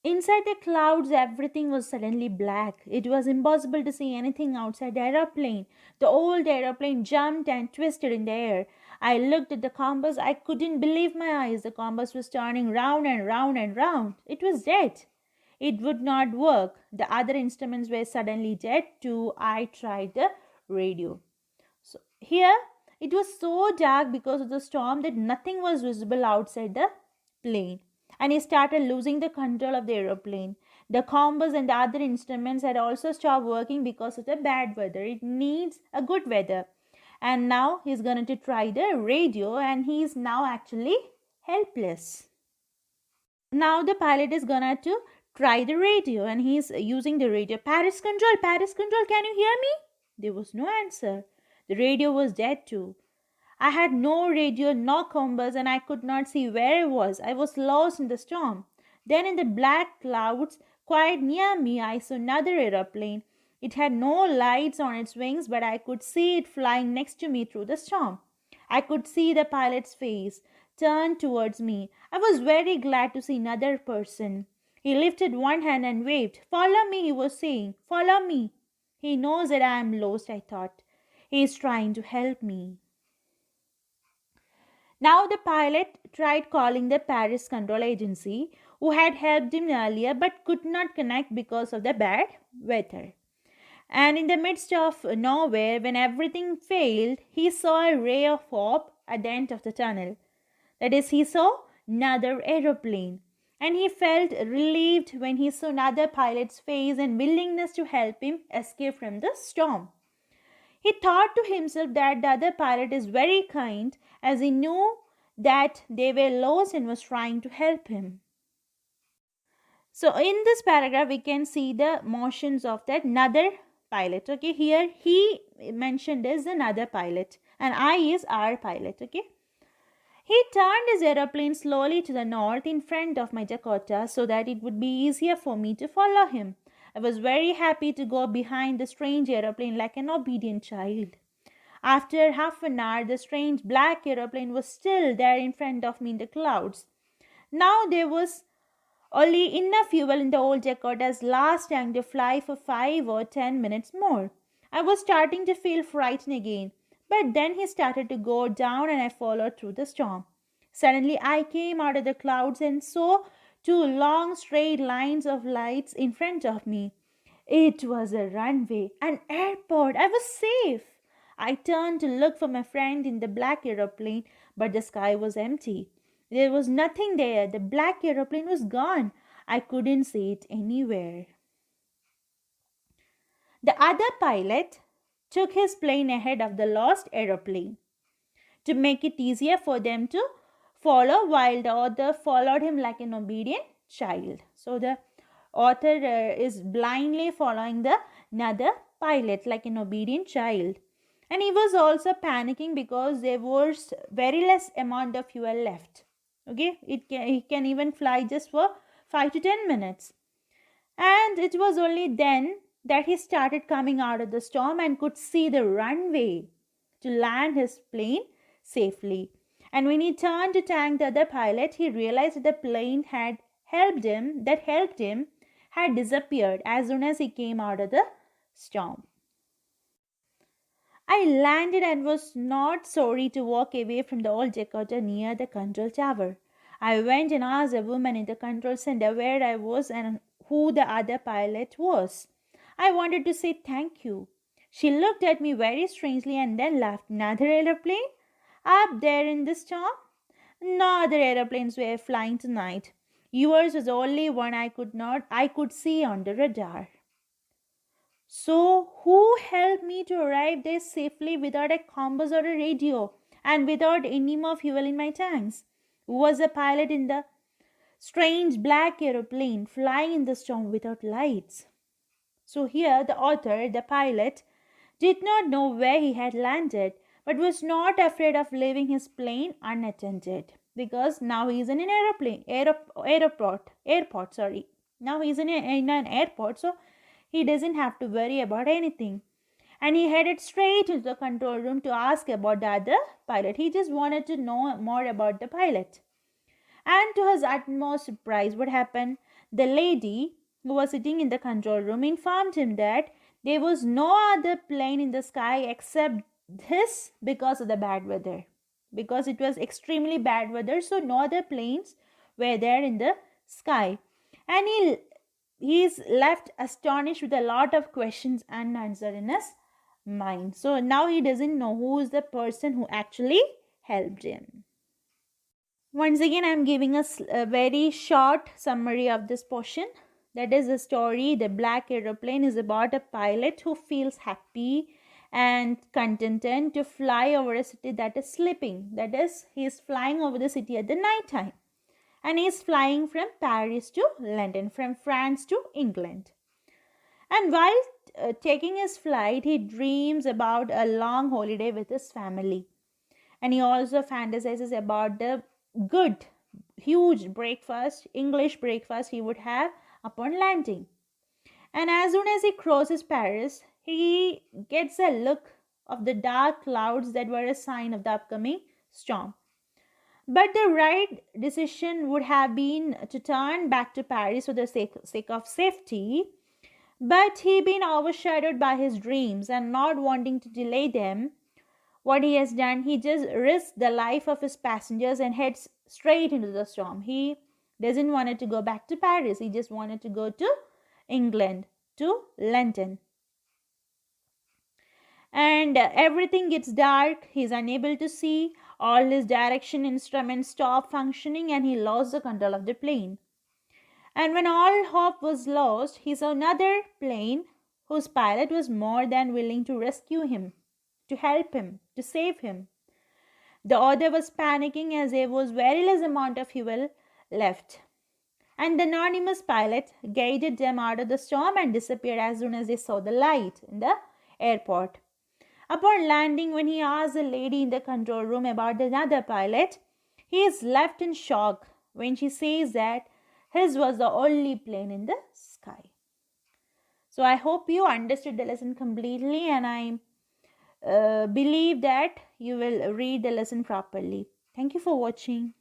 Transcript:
Inside the clouds, everything was suddenly black. It was impossible to see anything outside the aeroplane. The old aeroplane jumped and twisted in the air. I looked at the compass. I couldn't believe my eyes. The compass was turning round and round and round. It was dead. It would not work. The other instruments were suddenly dead too. I tried the radio. So here it was so dark because of the storm that nothing was visible outside the plane. And he started losing the control of the aeroplane. The compass and the other instruments had also stopped working because of the bad weather. It needs a good weather. And now he's going to try the radio and he's now actually helpless. Now the pilot is gonna to try the radio and he's using the radio. Paris control, can you hear me? There was no answer. The radio was dead too. I had no radio, no compass, and I could not see where I was. I was lost in the storm. Then, in the black clouds, quite near me, I saw another aeroplane. It had no lights on its wings, but I could see it flying next to me through the storm. I could see the pilot's face turned towards me. I was very glad to see another person. He lifted one hand and waved. Follow me, he was saying. Follow me. He knows that I am lost, I thought. He is trying to help me. Now the pilot tried calling the Paris Control Agency, who had helped him earlier but could not connect because of the bad weather. And in the midst of nowhere, when everything failed, he saw a ray of hope at the end of the tunnel. That is, he saw another aeroplane. And he felt relieved when he saw another pilot's face and willingness to help him escape from the storm. He thought to himself that the other pilot is very kind as he knew that they were lost and was trying to help him. So in this paragraph we can see the motions of that another pilot. Okay, here he mentioned as another pilot and I is our pilot. Okay. He turned his aeroplane slowly to the north in front of my Dakota so that it would be easier for me to follow him. I was very happy to go behind the strange aeroplane like an obedient child. After half an hour, the strange black aeroplane was still there in front of me in the clouds. Now there was only enough fuel in the old Dakota's last tank to fly for 5 or 10 minutes more. I was starting to feel frightened again, but then he started to go down and I followed through the storm. Suddenly I came out of the clouds and saw two long straight lines of lights in front of me. It was a runway, an airport. I was safe. I turned to look for my friend in the black aeroplane, but the sky was empty. There was nothing there. The black aeroplane was gone. I couldn't see it anywhere. The other pilot took his plane ahead of the lost aeroplane to make it easier for them to follow, while the author followed him like an obedient child. So the author is blindly following the another pilot like an obedient child. And he was also panicking because there was very less amount of fuel left. Okay, he can even fly just for 5 to 10 minutes. And it was only then that he started coming out of the storm and could see the runway to land his plane safely. And when he turned to thank the other pilot, he realized that the plane had helped him had disappeared as soon as he came out of the storm. I landed and was not sorry to walk away from the old Dakota near the control tower. I went and asked a woman in the control center where I was and who the other pilot was. I wanted to say thank you. She looked at me very strangely and then laughed. Another aeroplane? Up there in the storm? No other aeroplanes were flying tonight. Yours was the only one I could see on the radar. So, who helped me to arrive there safely without a compass or a radio and without any more fuel in my tanks? Who was the pilot in the strange black aeroplane flying in the storm without lights? So, here the author, the pilot, did not know where he had landed but was not afraid of leaving his plane unattended because now he is in an airport. Now he is in an airport, so he doesn't have to worry about anything. And he headed straight into the control room to ask about the other pilot. He just wanted to know more about the pilot. And to his utmost surprise, what happened? The lady who was sitting in the control room informed him that there was no other plane in the sky except this because of the bad weather. Because it was extremely bad weather, so no other planes were there in the sky. And he's left astonished with a lot of questions unanswered in his mind. So now he doesn't know who is the person who actually helped him. Once again, I'm giving us a very short summary of this portion. That is the story. The Black Aeroplane is about a pilot who feels happy and contented to fly over a city that is sleeping. That is, he is flying over the city at the night time. And he is flying from Paris to London, from France to England. And while taking his flight, he dreams about a long holiday with his family. And he also fantasizes about the good, huge breakfast, English breakfast he would have upon landing. And as soon as he crosses Paris, he gets a look of the dark clouds that were a sign of the upcoming storm. But the right decision would have been to turn back to Paris for the sake of safety. But he been overshadowed by his dreams and not wanting to delay them. What he has done, he just risked the life of his passengers and heads straight into the storm. He doesn't want to go back to Paris. He just wanted to go to England, to London. And everything gets dark. He's unable to see. All his direction instruments stop functioning and he lost the control of the plane. And when all hope was lost, he saw another plane whose pilot was more than willing to rescue him, to help him, to save him. The other was panicking as there was very less amount of fuel left. And the anonymous pilot guided them out of the storm and disappeared as soon as they saw the light in the airport. Upon landing, when he asked the lady in the control room about another pilot, he is left in shock when she says that his was the only plane in the sky. So I hope you understood the lesson completely, and I believe that you will read the lesson properly. Thank you for watching.